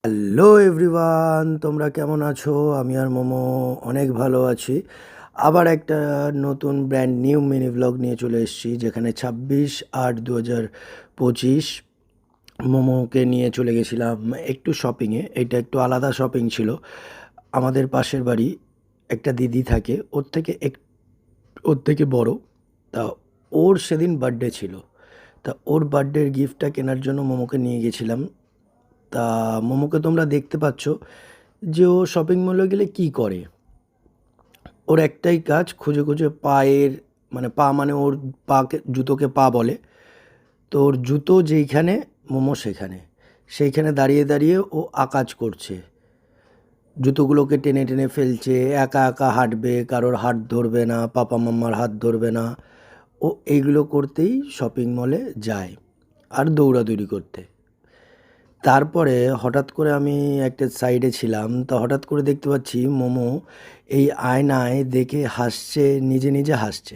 Hello everyone, তোমরা কেমন আছো? আমি আর মোমো অনেক ভালো আছি। আবার একটা নতুন ব্র্যান্ড নিউ মিনি ভ্লগ নিয়ে চলে এসেছি, যেখানে 26/8/2025 মোমোকে নিয়ে চলে গেছিলাম একটু শপিংয়ে। এটা একটু আলাদা শপিং ছিল। আমাদের পাশের বাড়ি একটা দিদি থাকে, ওর থেকে বড়। তা ওর সেদিন বার্থডে ছিল। তা ওর বার্থডের গিফটটা কেনার জন্য মোমোকে নিয়ে গেছিলাম। তা মোমোকে তোমরা দেখতে পাচ্ছ যে ও শপিং মলে গেলে কি করে। ওর একটাই কাজ, খুঁজে খুঁজে পায়ের, মানে পা, মানে ওর পাকে, জুতোকে পা বলে। তো ওর জুতো যেইখানে, মোমো সেখানে। সেইখানে দাঁড়িয়ে দাঁড়িয়ে ও আকাজ করছে, জুতোগুলোকে টেনে টেনে ফেলছে, একা একা হাঁটবে, কারোর হাত ধরবে না, পাপা মাম্মার হাত ধরবে না। ও এইগুলো করতেই শপিং মলে যায়, আর দৌড়াদৌড়ি করতে। তারপরে হঠাৎ করে আমি একটা সাইডে ছিলাম, তো হঠাৎ করে দেখতে পাচ্ছি মোমো এই আয়নায় দেখে হাসছে, নিজে নিজে হাসছে।